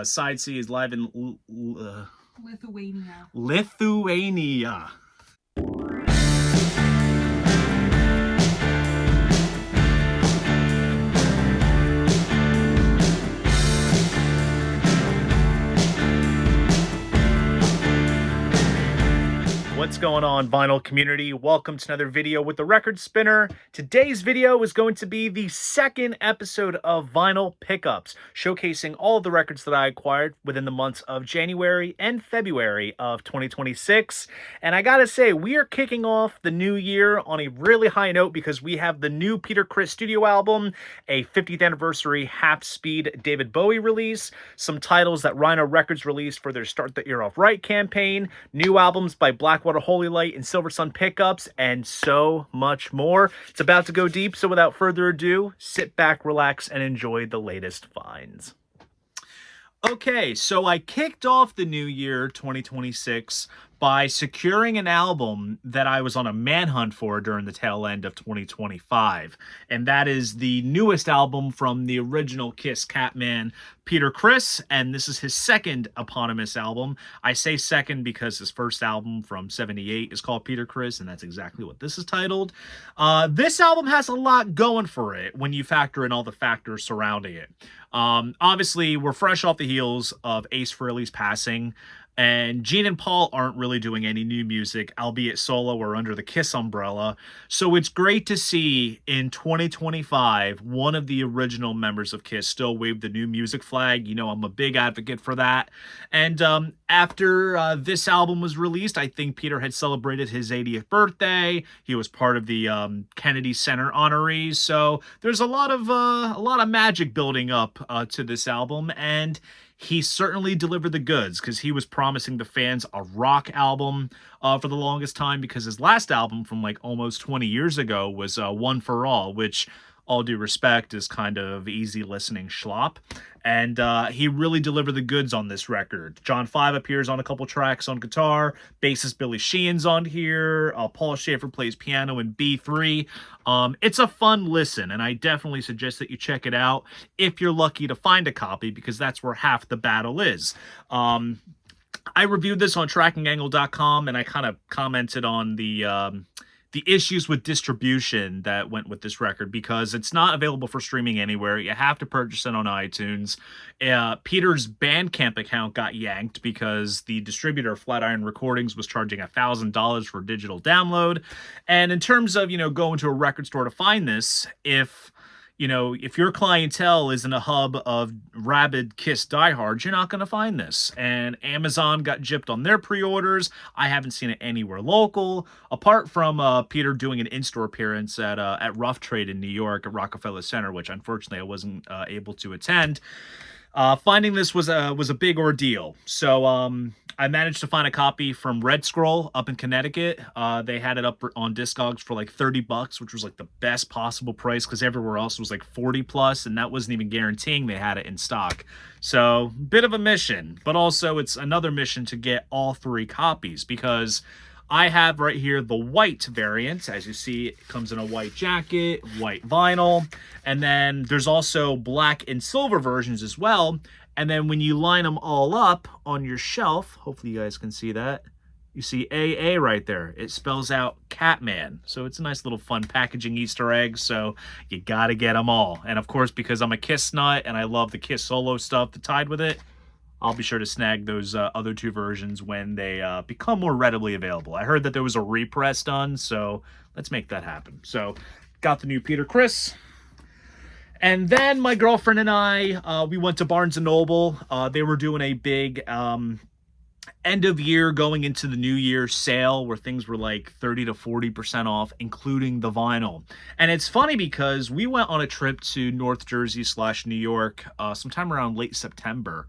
Side C is live in Lithuania. Lithuania. What's going on, vinyl community? Welcome to another video with the Record Spinner. Today's video is going to be the second episode of Vinyl Pickups, showcasing all of the records that I acquired within the months of January and February of 2026. And I gotta say, we are kicking off the new year on a really high note because we have the new Peter Criss studio album, a 50th anniversary half-speed David Bowie release, some titles that Rhino Records released for their Start the Year Off Right campaign, new albums by Blackwater Holylight and Silversun Pickups, and so much more. It's about to go deep, so without further ado, sit back, relax, and enjoy the latest finds. Okay, so I kicked off the new year 2026 by securing an album that I was on a manhunt for during the tail end of 2025. And that is the newest album from the original Kiss Catman, Peter Criss, and this is his second eponymous album. I say second because his first album from 78 is called Peter Criss, and that's exactly what this is titled. This album has a lot going for it when you factor in all the factors surrounding it. Obviously, we're fresh off the heels of Ace Frehley's passing, and Gene and Paul aren't really doing any new music, albeit solo or under the Kiss umbrella. So it's great to see in 2025, one of the original members of Kiss still wave the new music flag. You know, I'm a big advocate for that. And after this album was released, I think Peter had celebrated his 80th birthday. He was part of the Kennedy Center honorees. So there's a lot of magic building up to this album, and he certainly delivered the goods because he was promising the fans a rock album for the longest time, because his last album from like almost 20 years ago was One for All, which, all due respect, is kind of easy listening schlop. And he really delivered the goods on this record. John 5 appears on a couple tracks on guitar. Bassist Billy Sheehan's on here. Paul Schaefer plays piano in B3. It's a fun listen, and I definitely suggest that you check it out if you're lucky to find a copy, because that's where half the battle is. I reviewed this on trackingangle.com, and I kind of commented on the issues with distribution that went with this record, because it's not available for streaming anywhere. You have to purchase it on iTunes. Peter's Bandcamp account got yanked because the distributor, Flatiron Recordings, was charging $1,000 for digital download. And in terms of, going to a record store to find this, if your clientele is in a hub of rabid Kiss diehards, you're not going to find this. And Amazon got gypped on their pre-orders. I haven't seen it anywhere local, apart from Peter doing an in-store appearance at Rough Trade in New York at Rockefeller Center, which unfortunately I wasn't able to attend. Finding this was a big ordeal. So I managed to find a copy from Red Scroll up in Connecticut. They had it up on Discogs for like $30, which was like the best possible price, because everywhere else was like 40 plus, and that wasn't even guaranteeing they had it in stock. So bit of a mission, but also it's another mission to get all 3 copies, because I have right here the white variant. As you see, it comes in a white jacket, white vinyl, and then there's also black and silver versions as well. And then when you line them all up on your shelf, hopefully you guys can see that, you see AA right there. It spells out Catman. So it's a nice little fun packaging Easter egg. So you gotta get them all. And of course, because I'm a Kiss nut and I love the Kiss solo stuff that tied with it, I'll be sure to snag those other 2 versions when they become more readily available. I heard that there was a repress done, so let's make that happen. So got the new Peter Criss. And then my girlfriend and I, we went to Barnes & Noble. They were doing a big end of year going into the new year sale where things were like 30 to 40% off, including the vinyl. And it's funny because we went on a trip to North Jersey / New York sometime around late September.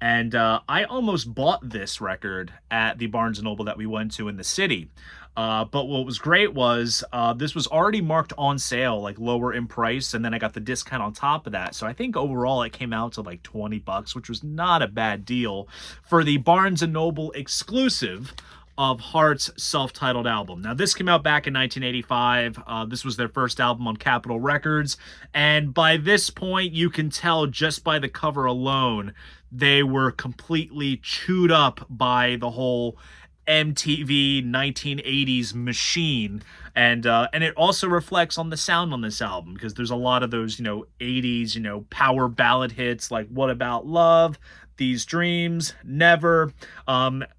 And I almost bought this record at the Barnes & Noble that we went to in the city. But what was great was this was already marked on sale, like lower in price, and then I got the discount on top of that. So I think overall it came out to like $20, which was not a bad deal for the Barnes & Noble exclusive of Heart's self-titled album. Now, this came out back in 1985. This was their first album on Capitol Records, and by this point, you can tell just by the cover alone they were completely chewed up by the whole MTV 1980s machine, and it also reflects on the sound on this album, because there's a lot of those 80s power ballad hits like What About Love, These Dreams, Never.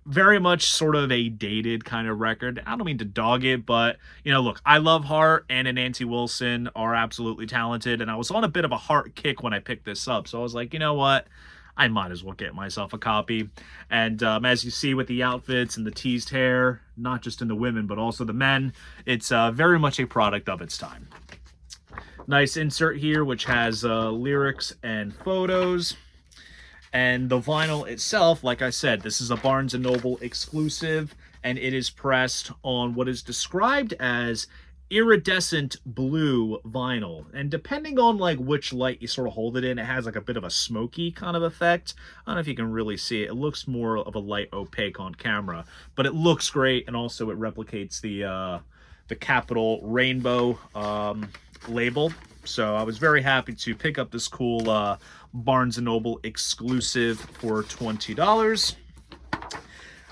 Very much sort of a dated kind of record. I don't mean to dog it, but look, I love Heart, and Nancy Wilson are absolutely talented, and I was on a bit of a Heart kick when I picked this up, so I was like, you know what, I might as well get myself a copy. And as you see with the outfits and the teased hair, not just in the women, but also the men, it's very much a product of its time. Nice insert here, which has lyrics and photos. And the vinyl itself, like I said, this is a Barnes & Noble exclusive, and it is pressed on what is described as iridescent blue vinyl, and depending on like which light you sort of hold it in, it has like a bit of a smoky kind of effect. I don't know if you can really see it. It looks more of a light opaque on camera, but it looks great, and also it replicates the capital rainbow label. So I was very happy to pick up this cool Barnes & Noble exclusive for $20.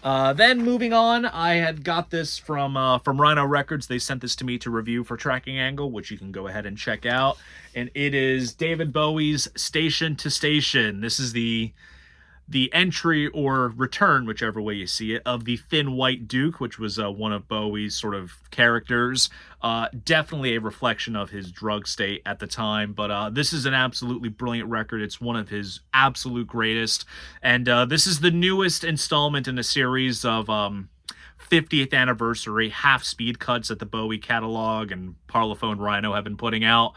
Then moving on, I had got this from Rhino Records. They sent this to me to review for Tracking Angle, which you can go ahead and check out. And it is David Bowie's Station to Station. This is the entry or return, whichever way you see it, of the Thin White Duke, which was one of Bowie's sort of characters. Definitely a reflection of his drug state at the time, but this is an absolutely brilliant record. It's one of his absolute greatest, and this is the newest installment in a series of 50th anniversary half-speed cuts that the Bowie catalog and Parlophone Rhino have been putting out.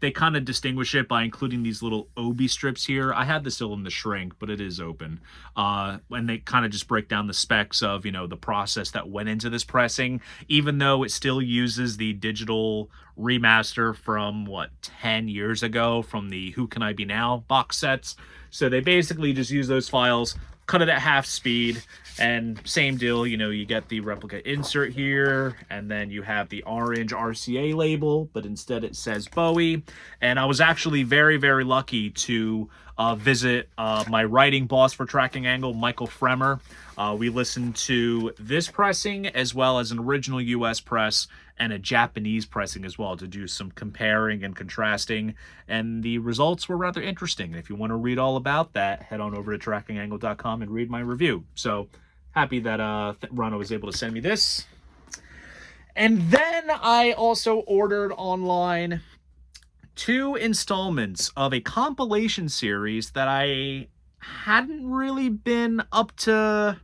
They kind of distinguish it by including these little obi strips here. I had this still in the shrink, but it is open. And they kind of just break down the specs of, the process that went into this pressing, even though it still uses the digital remaster from, 10 years ago from the Who Can I Be Now box sets. So they basically just use those files, cut it at half speed, and same deal, you get the replica insert here, and then you have the orange RCA label, but instead it says Bowie. And I was actually very, very lucky to visit my writing boss for Tracking Angle, Michael Fremer. We listened to this pressing as well as an original US press and a Japanese pressing as well to do some comparing and contrasting, and the results were rather interesting. If you want to read all about that, head on over to trackingangle.com and read my review. So happy that Rhino was able to send me this. And then I also ordered online 2 installments of a compilation series that I hadn't really been up to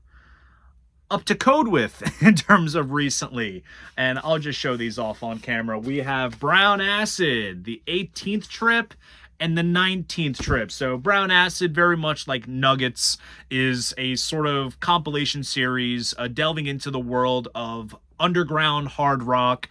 code with in terms of recently, and I'll just show these off on camera. We have Brown Acid, the 18th trip, and the 19th trip. So Brown Acid, very much like Nuggets, is a sort of compilation series delving into the world of underground hard rock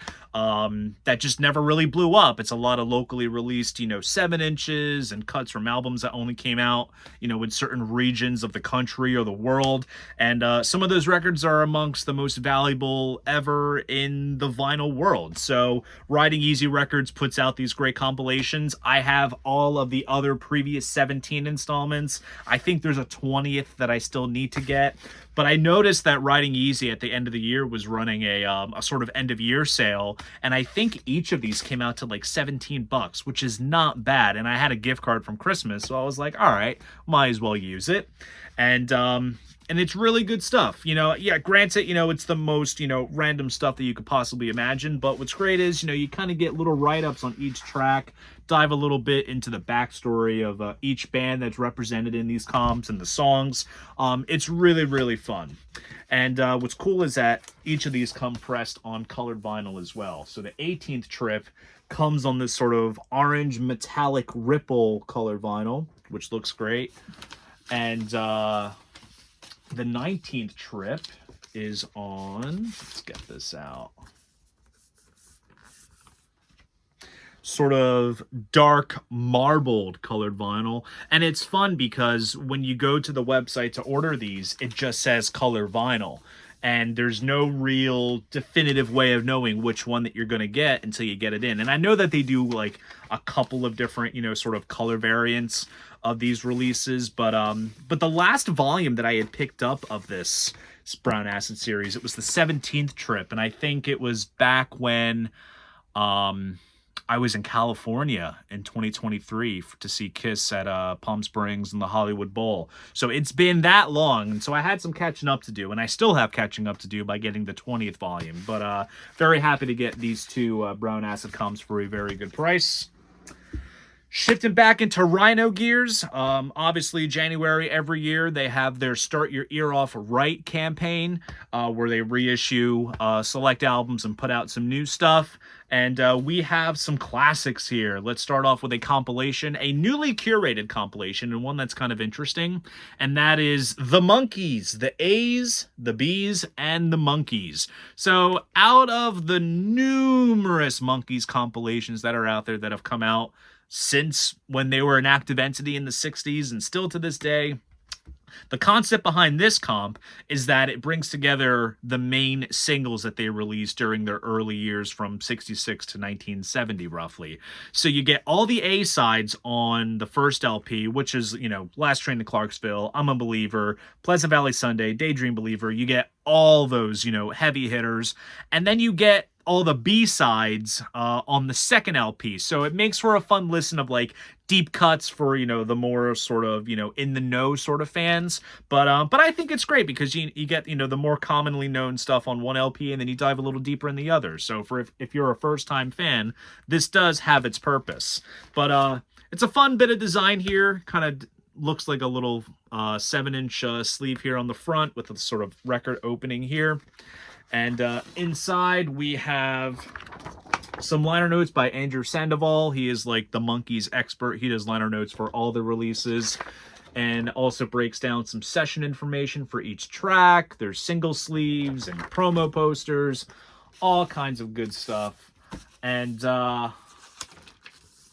that just never really blew up. It's a lot of locally released, 7 inches and cuts from albums that only came out, in certain regions of the country or the world. And some of those records are amongst the most valuable ever in the vinyl world. So Riding Easy Records puts out these great compilations. I have all of the other previous 17 installments. I think there's a 20th that I still need to get. But I noticed that Riding Easy at the end of the year was running a sort of end of year sale, and I think each of these came out to like $17, which is not bad. And I had a gift card from Christmas, so I was like, all right, might as well use it. And it's really good stuff. Yeah, granted, it's the most, random stuff that you could possibly imagine. But what's great is, you kind of get little write-ups on each track, dive a little bit into the backstory of each band that's represented in these comps and the songs. It's really, really fun. And what's cool is that each of these come pressed on colored vinyl as well. So the 18th trip comes on this sort of orange metallic ripple colored vinyl, which looks great. And the 19th trip is on, let's get this out, sort of dark marbled colored vinyl. And it's fun because when you go to the website to order these, it just says color vinyl. And there's no real definitive way of knowing which one that you're going to get until you get it in. And I know that they do like a couple of different, sort of color variants of these releases, but the last volume that I had picked up of this Brown Acid series, it was the 17th trip, and I think it was back when I was in California in 2023 to see Kiss at Palm Springs and the Hollywood Bowl. So it's been that long, and so I had some catching up to do, and I still have catching up to do by getting the 20th volume. But very happy to get these two Brown Acid comps for a very good price. Shifting back into Rhino gears, obviously January every year they have their Start Your Ear Off Right campaign, where they reissue select albums and put out some new stuff. And we have some classics here. Let's start off with a compilation, a newly curated compilation, and one that's kind of interesting. And that is the Monkeys, the A's, the B's, and the Monkeys. So out of the numerous Monkeys compilations that are out there that have come out since when they were an active entity in the 60s and still to this day, the concept behind this comp is that it brings together the main singles that they released during their early years from 66 to 1970, roughly. So you get all the A-sides on the first LP, which is, you know, Last Train to Clarksville, I'm a Believer, Pleasant Valley Sunday, Daydream Believer. You get all those, you know, heavy hitters. And then you get all the B-sides on the second LP. So it makes for a fun listen of like deep cuts for, you know, the more sort of, you know, in the know sort of fans. But I think it's great because you get, you know, the more commonly known stuff on one LP and then you dive a little deeper in the other. So for if you're a first time fan, this does have its purpose. But it's a fun bit of design here. Kind of looks like a little 7-inch sleeve here on the front with a sort of record opening here. And inside we have some liner notes by Andrew Sandoval. He is like the Monkeys expert. He does liner notes for all the releases and also breaks down some session information for each track. There's single sleeves and promo posters, all kinds of good stuff. And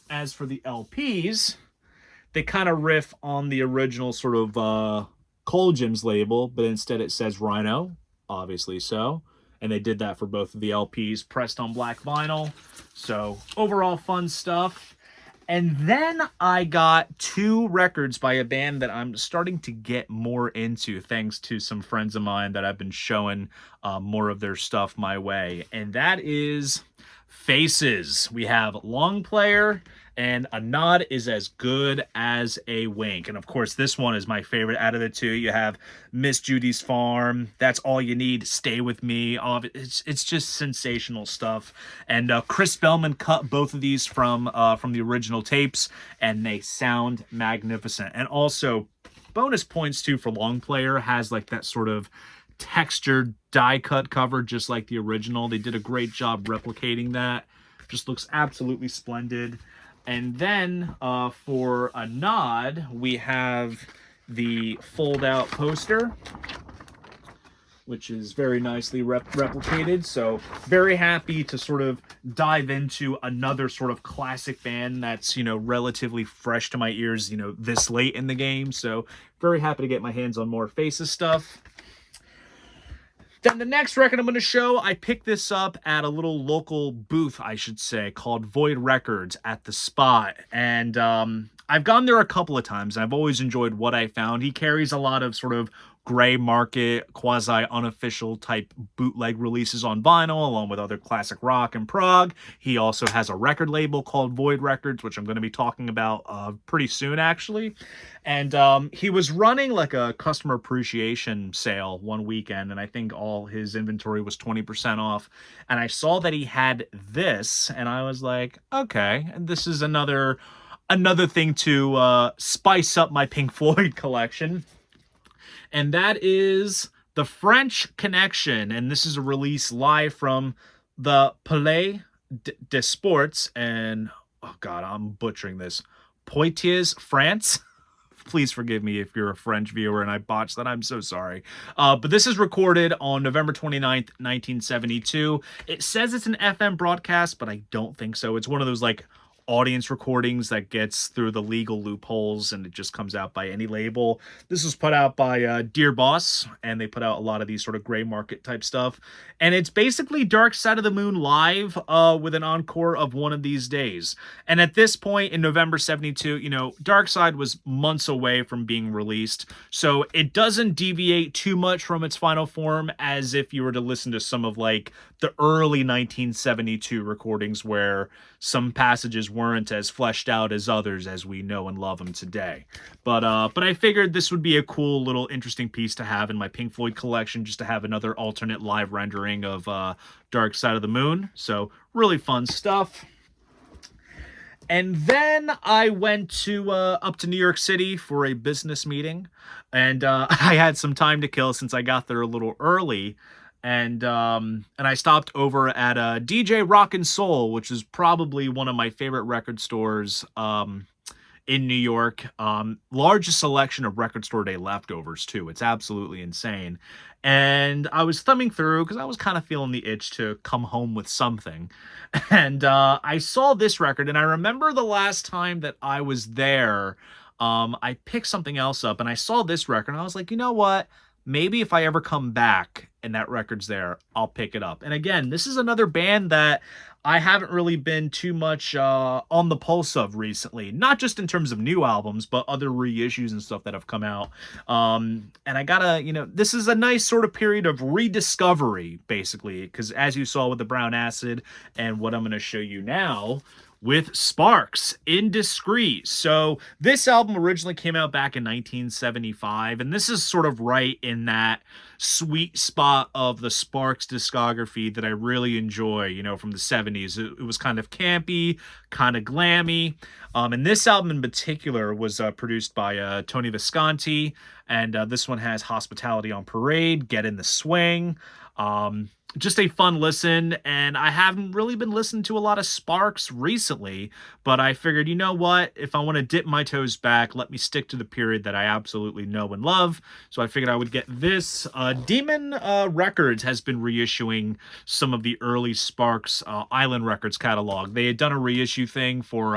as for the LPs, they kind of riff on the original sort of Cold Gems label, but instead it says Rhino, obviously so. And they did that for both of the LPs, pressed on black vinyl. So overall fun stuff. And then I got 2 records by a band that I'm starting to get more into, thanks to some friends of mine that I've been showing more of their stuff my way. And that is Faces. We have Long Player and A Nod Is As Good As a Wink. And of course, this one is my favorite out of the 2. You have Miss Judy's Farm, That's All You Need, Stay With Me. It's just sensational stuff. And Chris Bellman cut both of these from the original tapes, and they sound magnificent. And also, bonus points too for Long Player, has like that sort of textured die cut cover just like the original. They did a great job replicating that. Just looks absolutely splendid. And then for A Nod, we have the fold-out poster, which is very nicely replicated. So very happy to sort of dive into another sort of classic band that's, you know, relatively fresh to my ears, you know, this late in the game. So very happy to get my hands on more Faces stuff. Then the next record I'm going to show, I picked this up at a little local booth, I should say, called Void Records at the Spot. And I've gone there a couple of times, and I've always enjoyed what I found. He carries a lot of sort of gray market, quasi-unofficial type bootleg releases on vinyl, along with other classic rock and prog. He also has a record label called Void Records, which I'm going to be talking about pretty soon, actually. And he was running like a customer appreciation sale one weekend, and I think all his inventory was 20% off. And I saw that he had this, and I was like, okay, and this is another thing to spice up my Pink Floyd collection. And that is The French Connection. And this is a release live from the Palais des Sports. And, oh God, I'm butchering this. Poitiers, France. Please forgive me if you're a French viewer and I botched that. I'm so sorry. But this is recorded on November 29th, 1972. It says it's an FM broadcast, but I don't think so. It's one of those, like, audience recordings that gets through the legal loopholes, and it just comes out by any label. This was put out by Dear Boss, and they put out a lot of these sort of gray market type stuff. And it's basically Dark Side of the Moon live with an encore of One of These Days. And at this point in November 72, you know, Dark Side was months away from being released, so it doesn't deviate too much from its final form as if you were to listen to some of like the early 1972 recordings where some passages weren't as fleshed out as others as we know and love them today. But I figured this would be a cool little interesting piece to have in my Pink Floyd collection, just to have another alternate live rendering of Dark Side of the Moon. So really fun stuff. And then I went to up to New York City for a business meeting, and I had some time to kill since I got there a little early. And I stopped over at DJ Rock and Soul, which is probably one of my favorite record stores in New York. Largest selection of record store day leftovers too. It's absolutely insane. And I was thumbing through because I was kind of feeling the itch to come home with something. And I saw this record, and I remember the last time that I was there, I picked something else up, and I saw this record, and I was like, you know what? Maybe if I ever come back and that record's there, I'll pick it up. And again, this is another band that I haven't really been too much on the pulse of recently. Not just in terms of new albums, but other reissues and stuff that have come out. And I gotta, you know, this is a nice sort of period of rediscovery, basically. Because as you saw with the Brown Acid and what I'm going to show you now, with Sparks, Indiscreet. So this album originally came out back in 1975, and this is sort of right in that sweet spot of the Sparks discography that I really enjoy, you know, from the 70s. It was kind of campy, kind of glammy. And this album in particular was produced by Tony Visconti, and this one has Hospitality on Parade, Get in the Swing. Just a fun listen, and I haven't really been listening to a lot of Sparks recently, but I figured, you know what, if I want to dip my toes back, let me stick to the period that I absolutely know and love. So I figured I would get this. Demon Records has been reissuing some of the early Sparks Island Records catalog. They had done a reissue thing for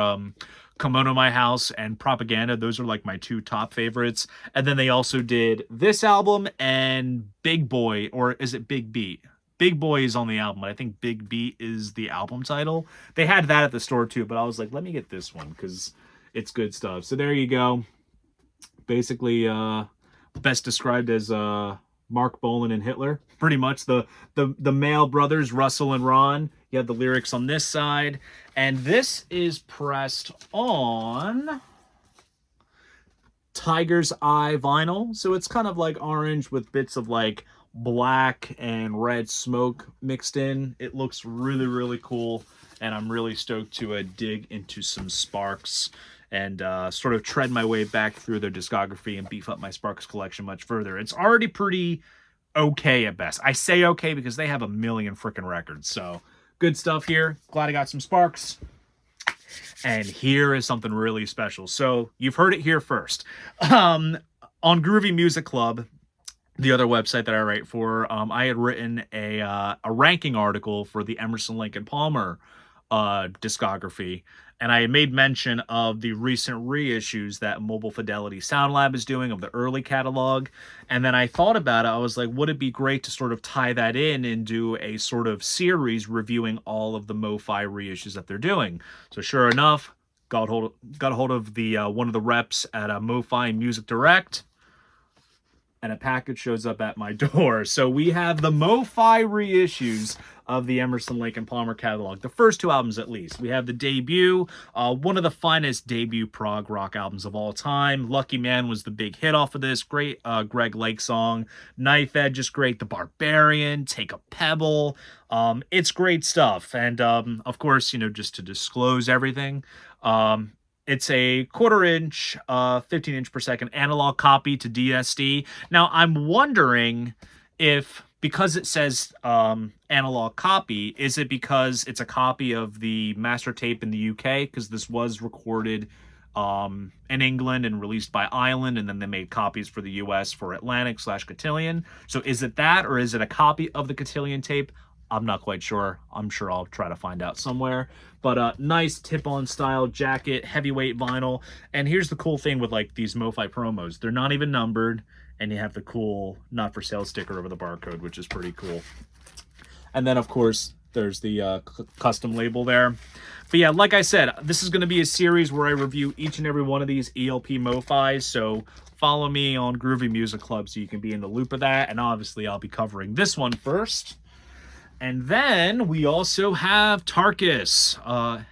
Kimono My House and Propaganda. Those are like my two top favorites. And then they also did this album and Big Boy, or is it Big Beat? Big Boy is on the album, but I think Big Beat is the album title. They had that at the store too, but I was like, let me get this one because it's good stuff. So there you go. Basically, best described as Mark Bolan and Hitler. Pretty much the male brothers, Russell and Ron. You have the lyrics on this side. And this is pressed on Tiger's Eye vinyl. So it's kind of like orange with bits of like black and red smoke mixed in. It looks really, really cool, and I'm really stoked to dig into some Sparks and sort of tread my way back through their discography and beef up my Sparks collection much further. It's already pretty okay at best. I say okay because they have a million freaking records, so good stuff here. Glad I got some Sparks. And here is something really special. So you've heard it here first. On Groovy Music Club, the other website that I write for, I had written a ranking article for the Emerson, Lake and Palmer discography, and I made mention of the recent reissues that Mobile Fidelity Sound Lab is doing of the early catalog. And then I thought about it. I was like, would it be great to sort of tie that in and do a sort of series reviewing all of the MoFi reissues that they're doing? So sure enough, got a hold of the one of the reps at MoFi Music Direct, and a package shows up at my door. So we have the MoFi reissues of the Emerson, Lake and Palmer catalog. The first two albums, at least. We have the debut, one of the finest debut prog rock albums of all time. Lucky Man was the big hit off of this. Great Greg Lake song. Knife Edge is great. The Barbarian, Take a Pebble. It's great stuff. And of course, you know, just to disclose everything, it's a 1/4 inch, 15 inch per second analog copy to DSD. Now, I'm wondering if, because it says analog copy, is it because it's a copy of the master tape in the UK? Because this was recorded in England and released by Island, and then they made copies for the US for Atlantic/Cotillion. So is it that, or is it a copy of the Cotillion tape? I'm not quite sure. I'm sure I'll try to find out somewhere. But nice tip-on style jacket, heavyweight vinyl. And here's the cool thing with like these MoFi promos. They're not even numbered, and you have the cool not for sale sticker over the barcode, which is pretty cool. And then, of course, there's the custom label there. But yeah, like I said, this is going to be a series where I review each and every one of these ELP MoFis. So follow me on Groovy Music Club so you can be in the loop of that. And obviously, I'll be covering this one first. And then we also have Tarkus,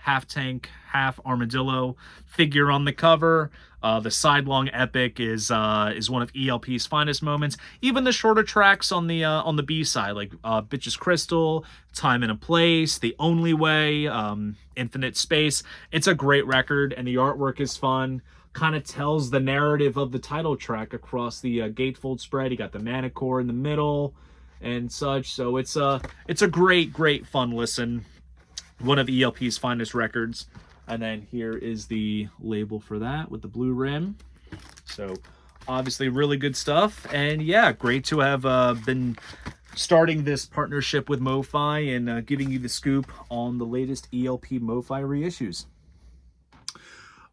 half tank, half armadillo figure on the cover. The sidelong epic is one of ELP's finest moments. Even the shorter tracks on the B side, like Bitches Crystal, Time and a Place, The Only Way, Infinite Space. It's a great record, and the artwork is fun. Kind of tells the narrative of the title track across the gatefold spread. You got the manicore in the middle and such. So it's a great fun listen. One of ELP's finest records. And then here is the label for that with the blue rim. So obviously really good stuff. And yeah, great to have been starting this partnership with MoFi and giving you the scoop on the latest ELP MoFi reissues.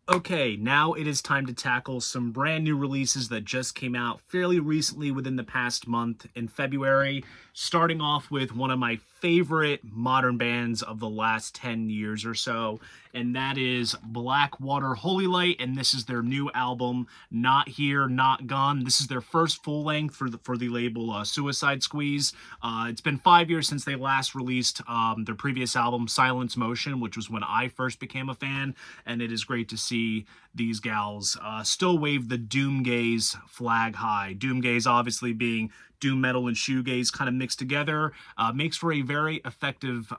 Okay, now it is time to tackle some brand new releases that just came out fairly recently within the past month in February, starting off with one of my favorite modern bands of the last 10 years or so, and that is Blackwater Holylight, and this is their new album, Not Here, Not Gone. This is their first full length for the label Suicide Squeeze. It's been 5 years since they last released their previous album, Silence Motion, which was when I first became a fan, and it is great to see these gals still wave the doomgaze flag high. Doomgaze obviously being doom metal and shoegaze kind of mixed together, makes for a very effective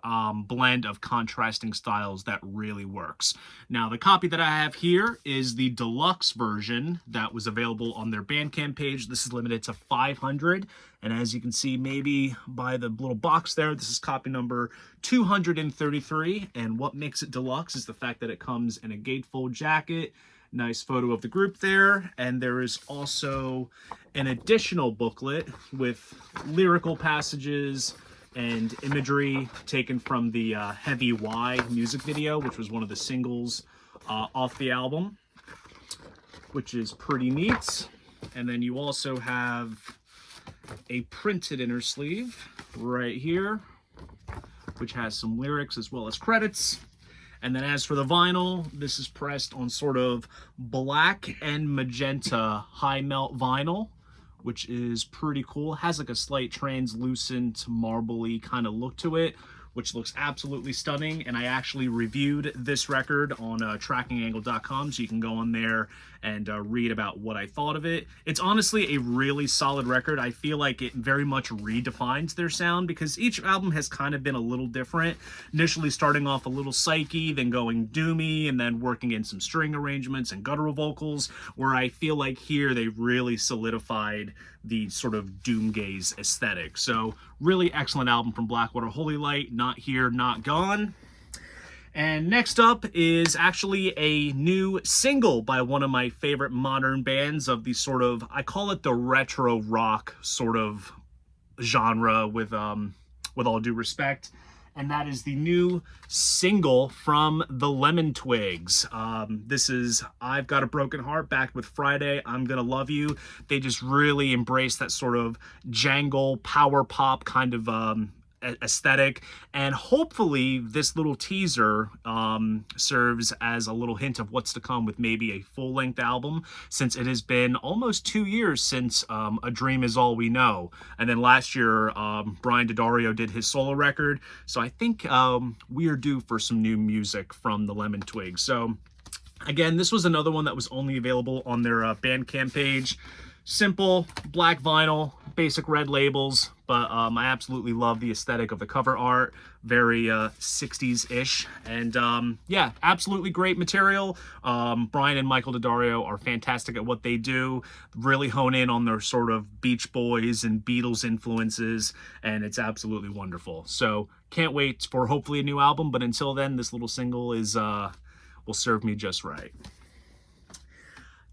blend of contrasting styles that really works. Now, the copy that I have here is the deluxe version that was available on their Bandcamp page. This is limited to 500, and as you can see maybe by the little box there, this is copy number 233, and what makes it deluxe is the fact that it comes in a gatefold jacket. Nice photo of the group there, and there is also an additional booklet with lyrical passages and imagery taken from the Heavy Y music video, which was one of the singles off the album, which is pretty neat. And then you also have a printed inner sleeve right here, which has some lyrics as well as credits. And then as for the vinyl, this is pressed on sort of black and magenta high melt vinyl, which is pretty cool. Has like a slight translucent, marbly kind of look to it, which looks absolutely stunning. And I actually reviewed this record on trackingangle.com, so you can go on there and read about what I thought of it. It's honestly a really solid record. I feel like it very much redefines their sound because each album has kind of been a little different. Initially starting off a little psyche, then going doomy, and then working in some string arrangements and guttural vocals, where I feel like here they really solidified the sort of doomgaze aesthetic. So really excellent album from Blackwater Holylight, Not Here, Not Gone. And next up is actually a new single by one of my favorite modern bands of the sort of, I call it the retro rock sort of genre with all due respect. And that is the new single from the Lemon Twigs. This is I've Got a Broken Heart, backed with Friday, I'm Gonna Love You. They just really embrace that sort of jangle, power pop kind of aesthetic, and hopefully this little teaser serves as a little hint of what's to come with maybe a full-length album, since it has been almost 2 years since A Dream Is All We Know, and then last year Brian Daddario did his solo record, so I think we are due for some new music from the Lemon Twigs. So again, this was another one that was only available on their Bandcamp page. Simple black vinyl, basic red labels, but I absolutely love the aesthetic of the cover art, very 60s-ish, and yeah, absolutely great material. Brian and Michael Daddario are fantastic at what they do, really hone in on their sort of Beach Boys and Beatles influences, and it's absolutely wonderful. So can't wait for hopefully a new album, but until then, this little single is will serve me just right.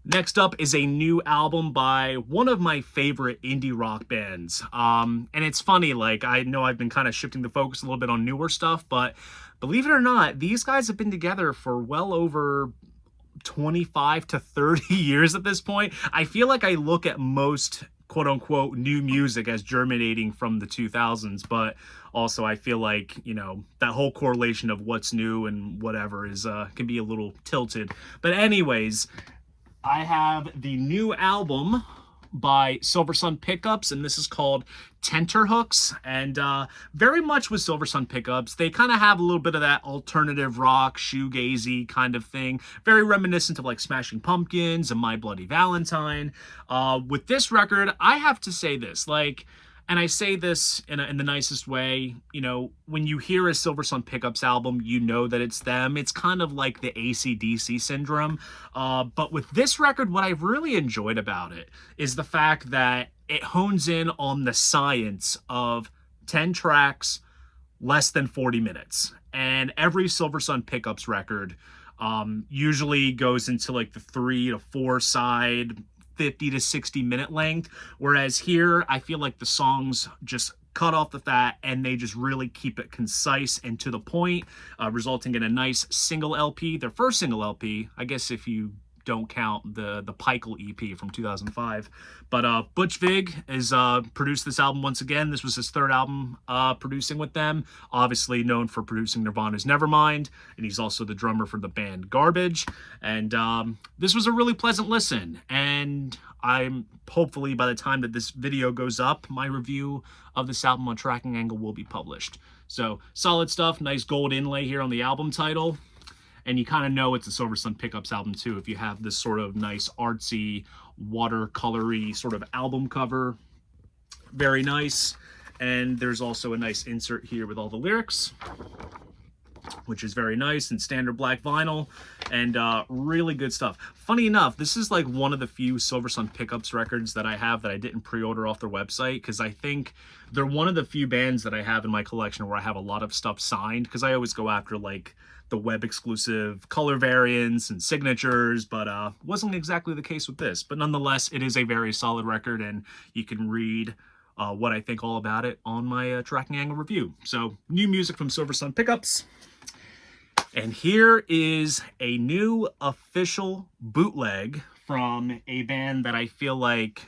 Next up is a new album by one of my favorite indie rock bands. And it's funny, like, I know I've been kind of shifting the focus a little bit on newer stuff, but believe it or not, these guys have been together for well over 25 to 30 years at this point. I feel like I look at most quote-unquote new music as germinating from the 2000s, but also I feel like, you know, that whole correlation of what's new and whatever is can be a little tilted. But anyways, I have the new album by Silversun Pickups, and this is called Tenterhooks. And very much with Silversun Pickups, they kind of have a little bit of that alternative rock, shoegazy kind of thing, very reminiscent of like Smashing Pumpkins and My Bloody Valentine. With this record, I have to say this, like, and I say this in the nicest way, you know, when you hear a Silversun Pickups album, you know that it's them. It's kind of like the AC/DC syndrome. But with this record, what I've really enjoyed about it is the fact that it hones in on the science of 10 tracks, less than 40 minutes. And every Silversun Pickups record usually goes into like the 3 to 4 side, 50 to 60 minute length, whereas here I feel like the songs just cut off the fat and they just really keep it concise and to the point, resulting in a nice single LP, their first single LP, I guess if you don't count the Pikel EP from 2005. But Butch Vig has produced this album once again. This was his third album producing with them. Obviously known for producing Nirvana's Nevermind, and he's also the drummer for the band Garbage. And this was a really pleasant listen. And I'm hopefully by the time that this video goes up, my review of this album on Tracking Angle will be published. So solid stuff, nice gold inlay here on the album title. And you kind of know it's a Silversun Pickups album too if you have this sort of nice artsy, watercolory sort of album cover. Very nice. And there's also a nice insert here with all the lyrics, which is very nice, and standard black vinyl, and really good stuff. Funny enough, this is like one of the few Silversun Pickups records that I have that I didn't pre-order off their website, because I think they're one of the few bands that I have in my collection where I have a lot of stuff signed, because I always go after like the web exclusive color variants and signatures, but wasn't exactly the case with this. But nonetheless, it is a very solid record, and you can read what I think all about it on my Tracking Angle review. So new music from Silversun Pickups. And here is a new official bootleg from a band that I feel like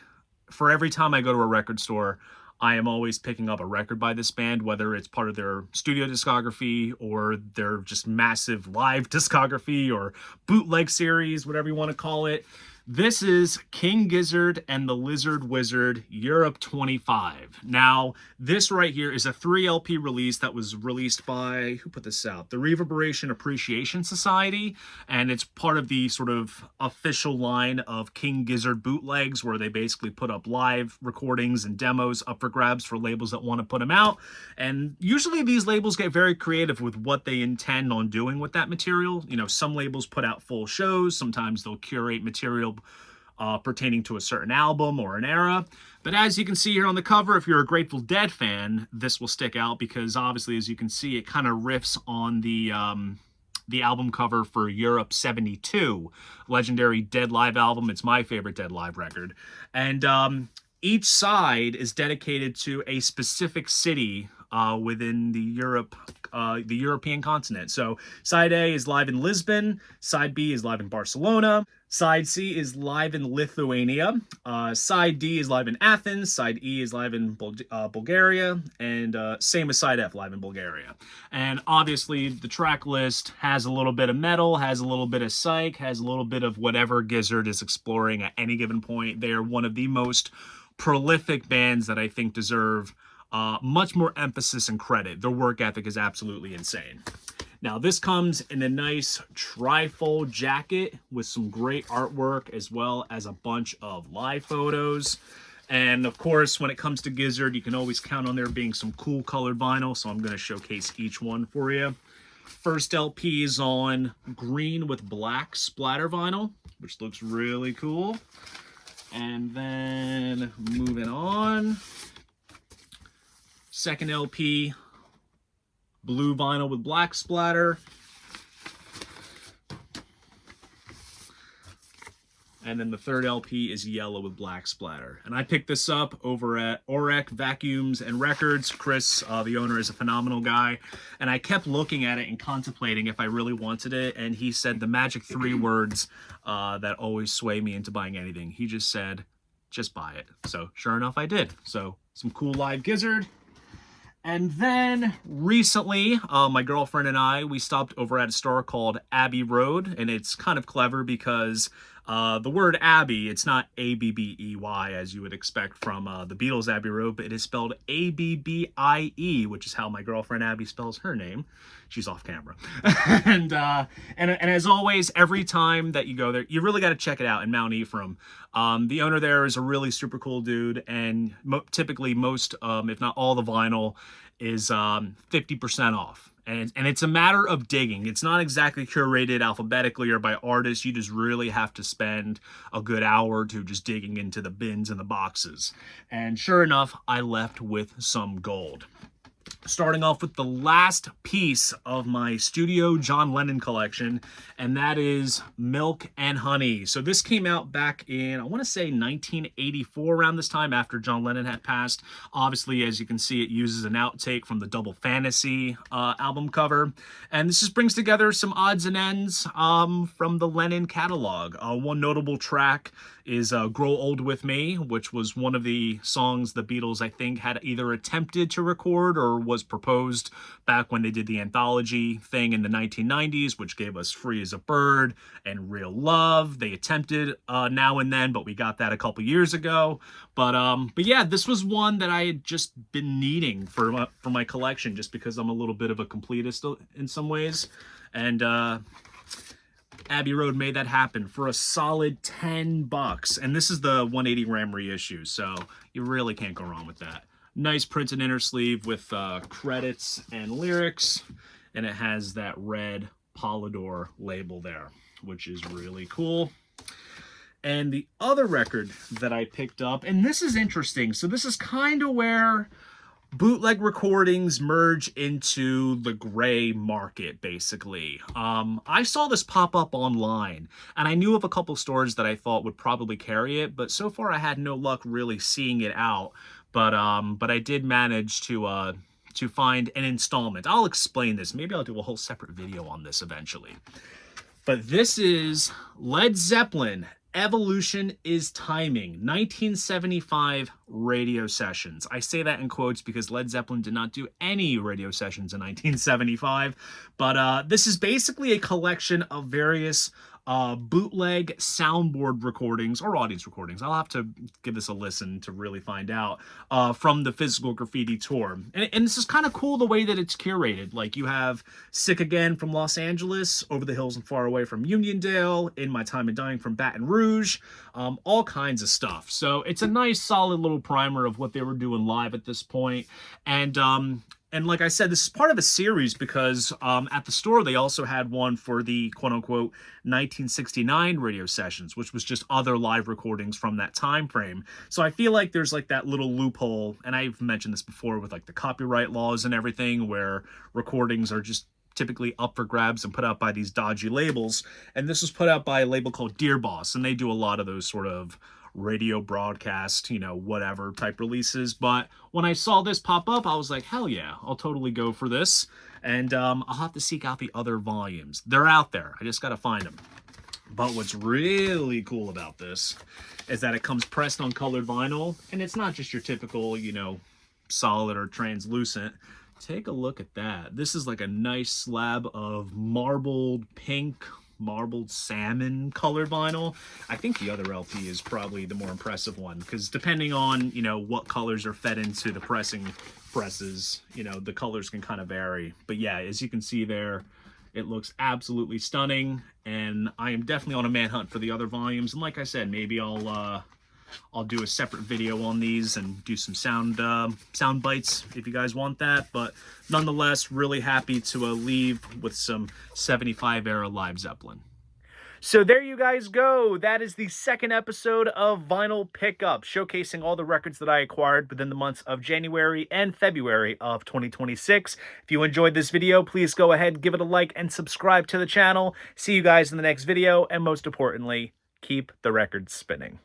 for every time I go to a record store, I am always picking up a record by this band, whether it's part of their studio discography or their just massive live discography or bootleg series, whatever you want to call it. This is King Gizzard and the Lizard Wizard Europe 25. Now, this right here is a 3 LP release that was released by, who put this out? The Reverberation Appreciation Society, and it's part of the sort of official line of King Gizzard bootlegs, where they basically put up live recordings and demos up for grabs for labels that want to put them out. And usually these labels get very creative with what they intend on doing with that material. You know, some labels put out full shows, sometimes they'll curate material pertaining to a certain album or an era. But as you can see here on the cover, if you're a Grateful Dead fan, this will stick out because obviously, as you can see, it kind of riffs on the album cover for Europe 72, legendary Dead Live album. It's my favorite Dead Live record. And each side is dedicated to a specific city within the European continent. So side A is live in Lisbon, side B is live in Barcelona, side C is live in Lithuania, side D is live in Athens, side E is live in Bulgaria, and same as side F, live in Bulgaria. And obviously the track list has a little bit of metal, has a little bit of psych, has a little bit of whatever Gizzard is exploring at any given point. They are one of the most prolific bands that I think deserve much more emphasis and credit. Their work ethic is absolutely insane. Now, this comes in a nice trifold jacket with some great artwork as well as a bunch of live photos. And of course, when it comes to Gizzard, you can always count on there being some cool colored vinyl, so I'm going to showcase each one for you. First LP is on green with black splatter vinyl, which looks really cool. And then moving on, second LP, blue vinyl with black splatter. And then the third LP is yellow with black splatter. And I picked this up over at Orek Vacuums and Records. Criss, the owner, is a phenomenal guy. And I kept looking at it and contemplating if I really wanted it. And he said the magic 3 words that always sway me into buying anything. He just said, just buy it. So sure enough, I did. So some cool live gizzard. And then recently, my girlfriend and I, we stopped over at a store called Abbey Road, and it's kind of clever because the word Abbey, it's not A-B-B-E-Y as you would expect from the Beatles' Abbey Road, but it is spelled A-B-B-I-E, which is how my girlfriend Abby spells her name. She's off camera. and as always, every time that you go there, you really got to check it out in Mount Ephraim. The owner there is a really super cool dude, and typically most, if not all the vinyl is 50% off. And it's a matter of digging. It's not exactly curated alphabetically or by artists. You just really have to spend a good hour or two just digging into the bins and the boxes. And sure enough, I left with some gold. Starting off with the last piece of my Studio John Lennon collection, and that is Milk and Honey. So this came out back in, I want to say 1984, around this time after John Lennon had passed. Obviously, as you can see, it uses an outtake from the Double Fantasy album cover. And this just brings together some odds and ends from the Lennon catalog. One notable track is Grow Old With Me, which was one of the songs the Beatles, I think, had either attempted to record or was proposed back when they did the anthology thing in the 1990s, which gave us Free as a Bird and Real Love. They attempted Now and Then, but we got that a couple years ago. But yeah, this was one that I had just been needing for my collection, just because I'm a little bit of a completist in some ways. And Abbey Road made that happen for a solid $10. And this is the 180 gram reissue, so you really can't go wrong with that. Nice printed inner sleeve with credits and lyrics, and it has that red Polydor label there, which is really cool. And the other record that I picked up, and this is interesting, so this is kind of where bootleg recordings merge into the gray market, basically. I saw this pop up online, and I knew of a couple stores that I thought would probably carry it, but so far I had no luck really seeing it out. But I did manage to find an installment. I'll explain this. Maybe I'll do a whole separate video on this eventually. But this is Led Zeppelin, Evolution is Timing, 1975 radio sessions. I say that in quotes because Led Zeppelin did not do any radio sessions in 1975. But this is basically a collection of various bootleg soundboard recordings or audience recordings. I'll have to give this a listen to really find out from the Physical Graffiti tour. And this is kind of cool the way that it's curated. Like you have Sick Again from Los Angeles, Over the Hills and Far Away from Uniondale, In My Time of Dying from Baton Rouge, all kinds of stuff. So it's a nice solid little primer of what they were doing live at this point. And like I said, this is part of a series because at the store, they also had one for the quote-unquote 1969 radio sessions, which was just other live recordings from that time frame. So I feel like there's like that little loophole, and I've mentioned this before with like the copyright laws and everything, where recordings are just typically up for grabs and put out by these dodgy labels. And this was put out by a label called Dear Boss, and they do a lot of those sort of radio broadcast, you know, whatever type releases. But when I saw this pop up, I was like, hell yeah, I'll totally go for this. And I'll have to seek out the other volumes. They're out there. I just got to find them. But what's really cool about this is that it comes pressed on colored vinyl, and it's not just your typical, you know, solid or translucent. Take a look at that. This is like a nice slab of marbled pink, marbled salmon colored vinyl. I think the other LP is probably the more impressive one, because depending on, you know, what colors are fed into the pressing presses, you know, the colors can kind of vary. But yeah, as you can see there, it looks absolutely stunning, and I am definitely on a manhunt for the other volumes. And like I said, maybe I'll do a separate video on these and do some sound bites if you guys want that. But nonetheless, really happy to leave with some 75 era live Zeppelin. So there you guys go. That is the second episode of Vinyl Pickup, showcasing all the records that I acquired within the months of January and February of 2026. If you enjoyed this video, please go ahead, give it a like, and subscribe to the channel. See you guys in the next video, and most importantly, keep the records spinning.